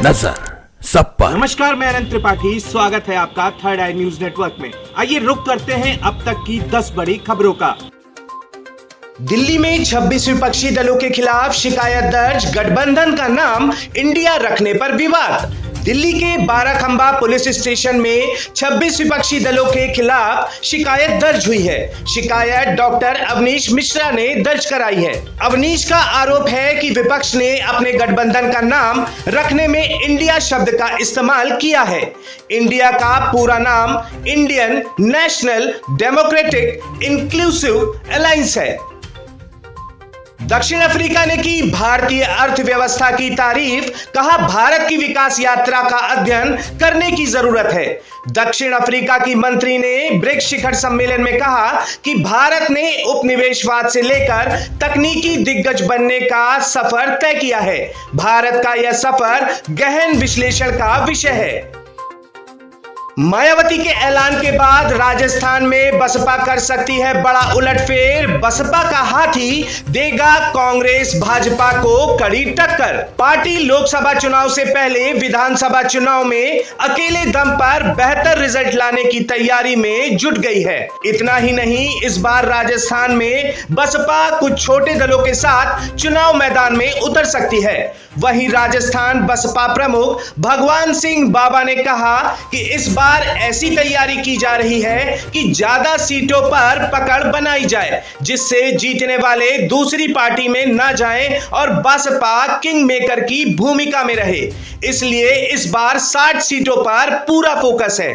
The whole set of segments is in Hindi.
नजर सब पर। नमस्कार, मैं अनंत त्रिपाठी, स्वागत है आपका थर्ड आई न्यूज नेटवर्क में। आइए रुक करते हैं अब तक की 10 बड़ी खबरों का। दिल्ली में 26 विपक्षी दलों के खिलाफ शिकायत दर्ज, गठबंधन का नाम इंडिया रखने पर विवाद। दिल्ली के बाराखंबा पुलिस स्टेशन में 26 विपक्षी दलों के खिलाफ शिकायत दर्ज हुई है। शिकायत डॉक्टर अवनीश मिश्रा ने दर्ज कराई है। अवनीश का आरोप है कि विपक्ष ने अपने गठबंधन का नाम रखने में इंडिया शब्द का इस्तेमाल किया है। इंडिया का पूरा नाम Indian national democratic inclusive alliance है। दक्षिण अफ्रीका ने की भारतीय अर्थव्यवस्था की तारीफ, कहा भारत की विकास यात्रा का अध्ययन करने की जरूरत है। दक्षिण अफ्रीका की मंत्री ने ब्रिक्स शिखर सम्मेलन में कहा कि भारत ने उपनिवेशवाद से लेकर तकनीकी दिग्गज बनने का सफर तय किया है। भारत का यह सफर गहन विश्लेषण का विषय है। मायावती के ऐलान के बाद राजस्थान में बसपा कर सकती है बड़ा उलटफेर। बसपा का हाथी देगा कांग्रेस भाजपा को कड़ी टक्कर। पार्टी लोकसभा चुनाव से पहले विधानसभा चुनाव में अकेले दम पर बेहतर रिजल्ट लाने की तैयारी में जुट गई है। इतना ही नहीं, इस बार राजस्थान में बसपा कुछ छोटे दलों के साथ चुनाव मैदान में उतर सकती है। वहीं राजस्थान बसपा प्रमुख भगवान सिंह बाबा ने कहा कि इस बार ऐसी तैयारी की जा रही है कि ज्यादा सीटों पर पकड़ बनाई जाए, जिससे जीतने वाले दूसरी पार्टी में ना जाएं और बसपा किंग मेकर की भूमिका में रहे। इसलिए इस बार 60 सीटों पर पूरा फोकस है।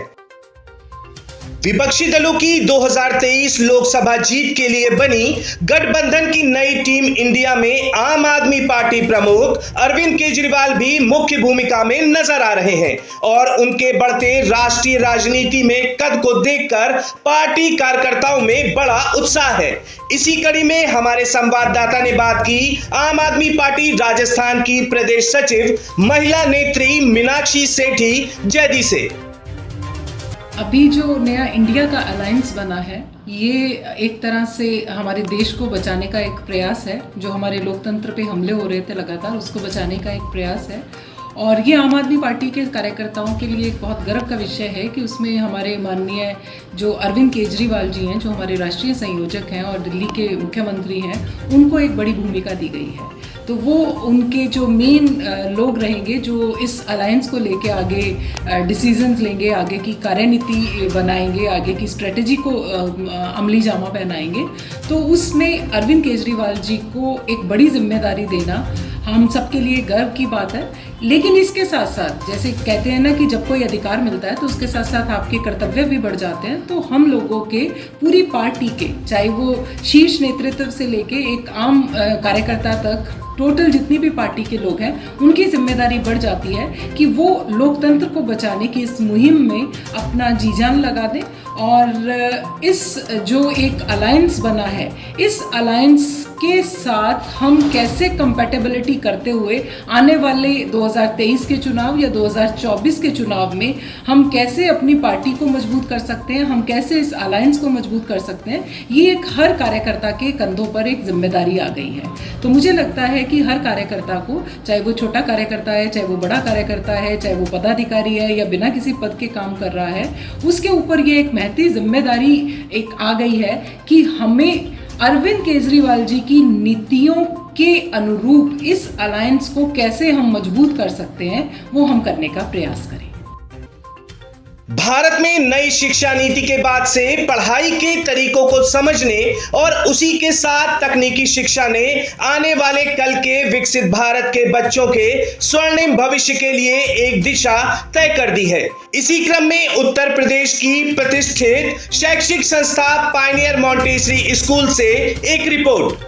विपक्षी दलों की 2023 लोकसभा जीत के लिए बनी गठबंधन की नई टीम इंडिया में आम आदमी पार्टी प्रमुख अरविंद केजरीवाल भी मुख्य भूमिका में नजर आ रहे हैं और उनके बढ़ते राष्ट्रीय राजनीति में कद को देखकर पार्टी कार्यकर्ताओं में बड़ा उत्साह है। इसी कड़ी में हमारे संवाददाता ने बात की आम आदमी पार्टी राजस्थान की प्रदेश सचिव महिला नेत्री मीनाक्षी सेठी जैदी से। अभी जो नया इंडिया का अलायंस बना है, ये एक तरह से हमारे देश को बचाने का एक प्रयास है। जो हमारे लोकतंत्र पे हमले हो रहे थे लगातार, उसको बचाने का एक प्रयास है। और ये आम आदमी पार्टी के कार्यकर्ताओं के लिए एक बहुत गर्व का विषय है कि उसमें हमारे माननीय जो अरविंद केजरीवाल जी हैं, जो हमारे राष्ट्रीय संयोजक हैं और दिल्ली के मुख्यमंत्री हैं, उनको एक बड़ी भूमिका दी गई है। तो वो उनके जो मेन लोग रहेंगे जो इस अलायंस को लेके आगे डिसीजंस लेंगे, आगे की कार्यनीति बनाएंगे, आगे की स्ट्रेटजी को अमली जामा पहनाएंगे। तो उसमें अरविंद केजरीवाल जी को एक बड़ी जिम्मेदारी देना हम सबके लिए गर्व की बात है। लेकिन इसके साथ साथ, जैसे कहते हैं ना कि जब कोई अधिकार मिलता है तो उसके साथ साथ आपके कर्तव्य भी बढ़ जाते हैं। तो हम लोगों के पूरी पार्टी के, चाहे वो शीर्ष नेतृत्व से लेके एक आम कार्यकर्ता तक, टोटल जितनी भी पार्टी के लोग हैं, उनकी जिम्मेदारी बढ़ जाती है कि वो लोकतंत्र को बचाने की इस मुहिम में अपना जी जान लगा दें। और इस जो एक अलायंस बना है, इस अलायंस के साथ हम कैसे कंपैटिबिलिटी करते हुए आने वाले 2023 के चुनाव या 2024 के चुनाव में हम कैसे अपनी पार्टी को मजबूत कर सकते हैं, हम कैसे इस अलायंस को मजबूत कर सकते हैं, ये एक हर कार्यकर्ता के कंधों पर एक जिम्मेदारी आ गई है। तो मुझे लगता है कि हर कार्यकर्ता को, चाहे वो छोटा कार्यकर्ता है, चाहे वो बड़ा कार्यकर्ता है, चाहे वो पदाधिकारी है या बिना किसी पद के काम कर रहा है, उसके ऊपर ये एक महती जिम्मेदारी एक आ गई है कि हमें अरविंद केजरीवाल जी की नीतियों के अनुरूप इस अलायंस को कैसे हम मजबूत कर सकते हैं, वो हम करने का प्रयास करें। भारत में नई शिक्षा नीति के बाद से पढ़ाई के तरीकों को समझने और उसी के साथ तकनीकी शिक्षा ने आने वाले कल के विकसित भारत के बच्चों के स्वर्णिम भविष्य के लिए एक दिशा तय कर दी है। इसी क्रम में उत्तर प्रदेश की प्रतिष्ठित शैक्षिक संस्था पायनियर मॉन्टेसरी स्कूल से एक रिपोर्ट।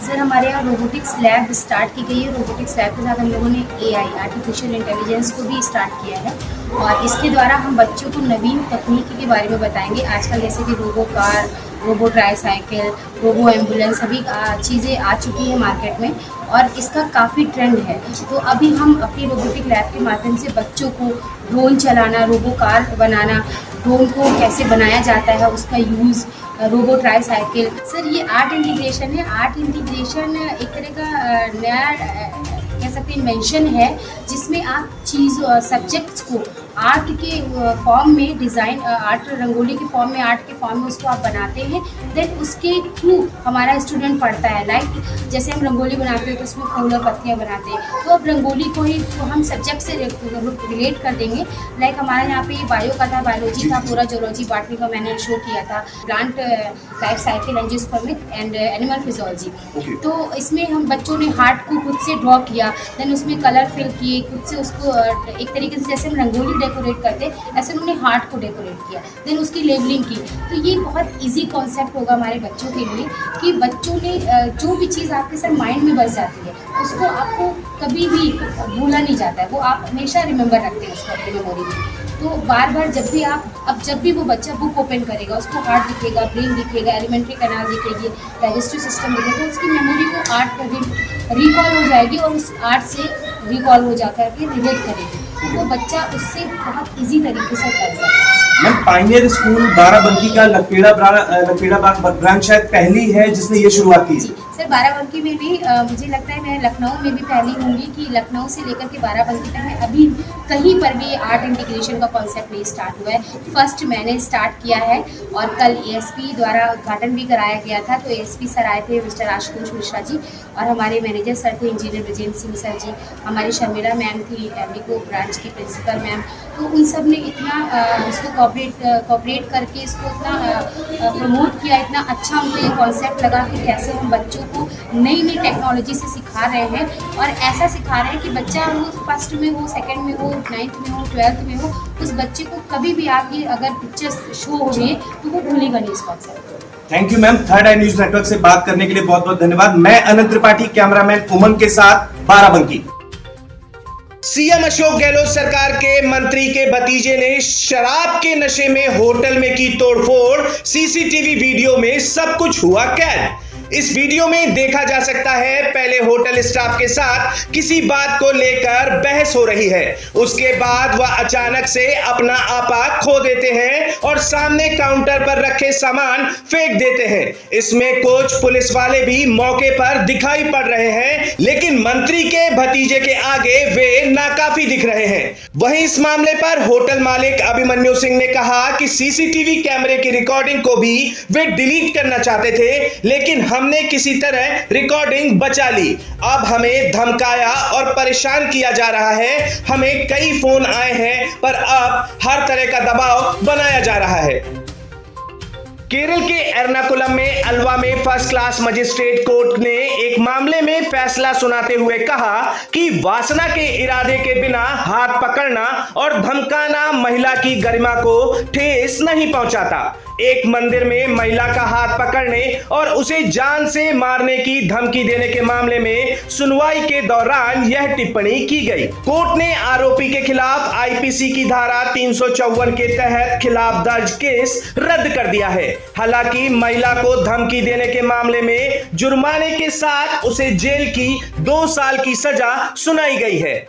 सर, हमारे यहाँ रोबोटिक्स लैब स्टार्ट की गई है। रोबोटिक्स लैब के साथ हम लोगों ने AI आर्टिफिशियल इंटेलिजेंस को भी स्टार्ट किया है और इसके द्वारा हम बच्चों को नवीन तकनीकी के बारे में बताएंगे। आजकल जैसे कि robo car, robo tricycle, robo ambulance, सभी चीज़ें आ चुकी हैं मार्केट में और इसका काफ़ी ट्रेंड है। तो अभी हम अपनी रोबोटिक लैब के माध्यम से बच्चों को ड्रोन चलाना, रोबो कार बनाना, ड्रोन को कैसे बनाया जाता है, उसका यूज़, रोबो ट्राईसाइकिल। सर, ये आर्ट इंटीग्रेशन है। आर्ट इंटीग्रेशन एक तरह का नया कह सकते हैं इन्वेंशन है, जिसमें आप सब्जेक्ट्स को आर्ट के फॉर्म में डिज़ाइन आर्ट रंगोली के फॉर्म में आर्ट के फॉर्म में उसको आप बनाते हैं, देन उसके थ्रू हमारा स्टूडेंट पढ़ता है। लाइक जैसे हम रंगोली बनाते हैं तो उसमें फूल और पत्तियाँ बनाते हैं, तो अब रंगोली को ही तो हम सब्जेक्ट से रिलेट कर देंगे। लाइक हमारे यहाँ पे बायो का था, बायोलॉजी था, पूरा जोलॉजी बॉटनी का मैंने शो किया था, plant life cycle angiospermic and animal physiology. तो इसमें हम बच्चों ने हार्ट को खुद से ड्रॉ किया, देन उसमें कलर फिल किए, खुद से उसको एक तरीके से जैसे हम रंगोली डेकोरेट करते ऐसे उन्होंने हार्ट को डेकोरेट किया, देन उसकी लेबलिंग की। तो ये बहुत इजी कॉन्सेप्ट होगा हमारे बच्चों के लिए कि बच्चों ने जो भी चीज़ आपके सर माइंड में बस जाती है उसको आपको कभी भी भूला नहीं जाता है, वो आप हमेशा रिमेंबर रखते हैं उसको अपनी मेमोरी में। तो बार बार जब भी वो बच्चा बुक ओपन करेगा उसको हार्ट दिखेगा, ब्रेन दिखेगा, एलिमेंट्री कैनाल दिखेगी, डाइजेस्टिव सिस्टम दिखेगा, तो उसकी मेमोरी को आर्ट पर रिकॉल हो जाएगी और उस आर्ट से रिकॉल हो जाकर के रिलेट करेगी, तो बच्चा उससे बहुत इजी तरीके से कर सकता है। मैम, पायनियर स्कूल बाराबंकी का लखेड़ा बाग ब्रांच शायद पहली है जिसने ये शुरुआत की। जी सर, बाराबंकी में भी मुझे लगता है मैं लखनऊ में भी पहली होंगी कि लखनऊ से लेकर के बाराबंकी तक में अभी कहीं पर भी आर्ट इंटीग्रेशन का कॉन्सेप्ट नहीं स्टार्ट हुआ है। फर्स्ट मैंने स्टार्ट किया है और कल एएसपी द्वारा उद्घाटन भी कराया गया था। तो एएसपी सर आए थे, मिस्टर आशुतोष मिश्रा जी, और हमारे मैनेजर सर थे इंजीनियर ब्रजेंद्र सिंह सर जी, हमारी शर्मिला मैम थी एमडीको ब्रांच की प्रिंसिपल मैम। तो उन सब ने इतना इसको कॉपरेट करके इसको इतना प्रमोट किया, इतना अच्छा उनको ये कॉन्सेप्ट लगा कि कैसे हम बच्चों को नई नई टेक्नोलॉजी से सिखा रहे हैं, और ऐसा सिखा रहे हैं कि बच्चा वो फर्स्ट में हो, सेकंड में हो, 9th में हो, 12th में हो, उस बच्चे को कभी भी आप ये अगर पिक्चर्स शो हो रही है तो वो भूलेगा नहीं इस concept. Thank you ma'am, third I news network से बात करने के लिए बहुत बहुत धन्यवाद। मैं अनंत त्रिपाठी, कैमरामैन उमंग के साथ, बाराबंकी। सीएम अशोक गहलोत सरकार के मंत्री के भतीजे ने शराब के नशे में होटल में की तोड़फोड़, सीसीटीवी वीडियो में सब कुछ हुआ कैद। इस वीडियो में देखा जा सकता है पहले होटल स्टाफ के साथ किसी बात को लेकर बहस हो रही है, उसके बाद वह अचानक से अपना आपा खो देते हैं और सामने काउंटर पर रखे सामान फेंक देते हैं। इसमें कुछ पुलिस वाले भी मौके पर दिखाई पड़ रहे हैं, लेकिन मंत्री के भतीजे के आगे वे नाकाफी दिख रहे हैं। वहीं इस मामले पर होटल मालिक अभिमन्यु सिंह ने कहा कि सीसीटीवी कैमरे की रिकॉर्डिंग को भी वे डिलीट करना चाहते थे, लेकिन हमने किसी तरह रिकॉर्डिंग बचा ली। अब हमें धमकाया और परेशान किया जा रहा है, हमें कई फोन आए हैं, पर अब हर तरह का दबाव बनाया जा रहा है। केरल के एर्नाकुलम में अल्वा में फर्स्ट क्लास मजिस्ट्रेट कोर्ट ने एक मामले में फैसला सुनाते हुए कहा कि वासना के इरादे के बिना हाथ पकड़ना और धमकाना महिला की गरिमा को ठेस नहीं पहुंचाता। एक मंदिर में महिला का हाथ पकड़ने और उसे जान से मारने की धमकी देने के मामले में सुनवाई के दौरान यह टिप्पणी की गई। कोर्ट ने आरोपी के खिलाफ आईपीसी की धारा 354 के तहत खिलाफ दर्ज केस रद्द कर दिया है। हालांकि महिला को धमकी देने के मामले में जुर्माने के साथ उसे जेल की 2 साल की सजा सुनाई गई है।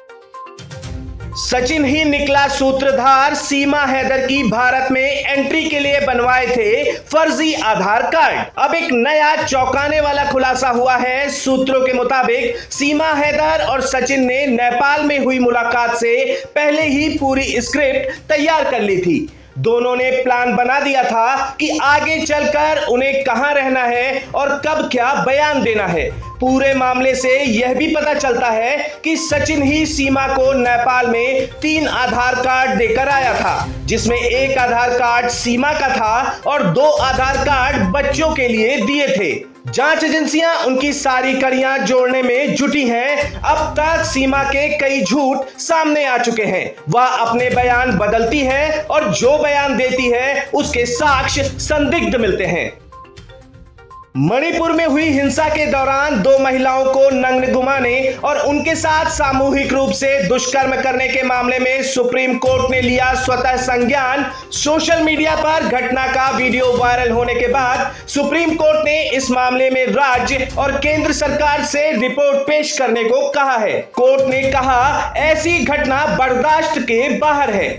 सचिन ही निकला सूत्रधार, सीमा हैदर की भारत में एंट्री के लिए बनवाए थे फर्जी आधार कार्ड। अब एक नया चौंकाने वाला खुलासा हुआ है। सूत्रों के मुताबिक सीमा हैदर और सचिन ने नेपाल में हुई मुलाकात से पहले ही पूरी स्क्रिप्ट तैयार कर ली थी। दोनों ने प्लान बना दिया था कि आगे चलकर उन्हें कहां रहना है और कब क्या बयान देना है। पूरे मामले से यह भी पता चलता है कि सचिन ही सीमा को नेपाल में 3 आधार कार्ड देकर आया था, जिसमें एक आधार कार्ड सीमा का था और 2 आधार कार्ड बच्चों के लिए दिए थे। जांच एजेंसियां उनकी सारी कड़ियां जोड़ने में जुटी हैं। अब तक सीमा के कई झूठ सामने आ चुके हैं। वह अपने बयान बदलती है और जो बयान देती है उसके साक्ष्य संदिग्ध मिलते हैं। मणिपुर में हुई हिंसा के दौरान 2 महिलाओं को नग्न घुमाने और उनके साथ सामूहिक रूप से दुष्कर्म करने के मामले में सुप्रीम कोर्ट ने लिया स्वतः संज्ञान। सोशल मीडिया पर घटना का वीडियो वायरल होने के बाद सुप्रीम कोर्ट ने इस मामले में राज्य और केंद्र सरकार से रिपोर्ट पेश करने को कहा है। कोर्ट ने कहा ऐसी घटना बर्दाश्त के बाहर है।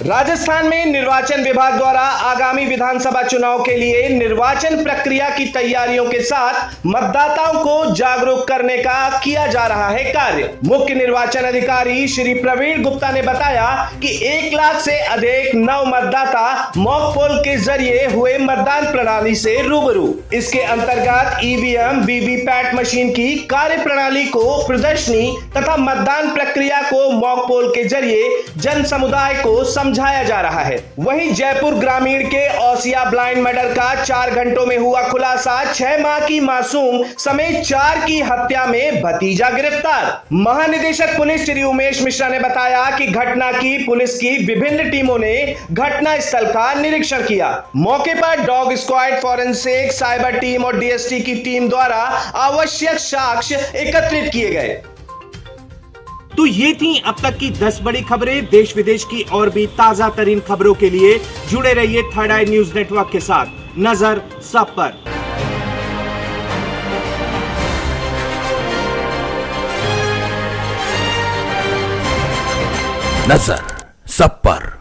राजस्थान में निर्वाचन विभाग द्वारा आगामी विधानसभा चुनाव के लिए निर्वाचन प्रक्रिया की तैयारियों के साथ मतदाताओं को जागरूक करने का किया जा रहा है कार्य। मुख्य निर्वाचन अधिकारी श्री प्रवीण गुप्ता ने बताया कि 1 लाख से अधिक नव मतदाता मॉक पोल के जरिए हुए मतदान प्रणाली से रूबरू। इसके अंतर्गत ईवीएम, वीवीपैट मशीन की कार्य प्रणाली को प्रदर्शनी तथा मतदान प्रक्रिया को मॉक पोल के जरिए जन समुदाय को समझाया जा रहा है। वहीं जयपुर ग्रामीण के औसिया ब्लाइंड मर्डर का 4 घंटों में हुआ खुलासा, 6 माह की मासूम समेत 4 की हत्या में भतीजा गिरफ्तार। महानिदेशक पुलिस श्री उमेश मिश्रा ने बताया कि घटना की पुलिस की विभिन्न टीमों ने घटना स्थल का निरीक्षण किया। मौके पर dog squad, forensic, cyber team और डीएसटी की टीम द्वारा आवश्यक साक्ष्य एकत्रित किए गए। तो ये थी अब तक की 10 बड़ी खबरें। देश विदेश की और भी ताजा तरीन खबरों के लिए जुड़े रहिए थर्ड आई न्यूज नेटवर्क के साथ। नजर सब पर। नजर सब पर।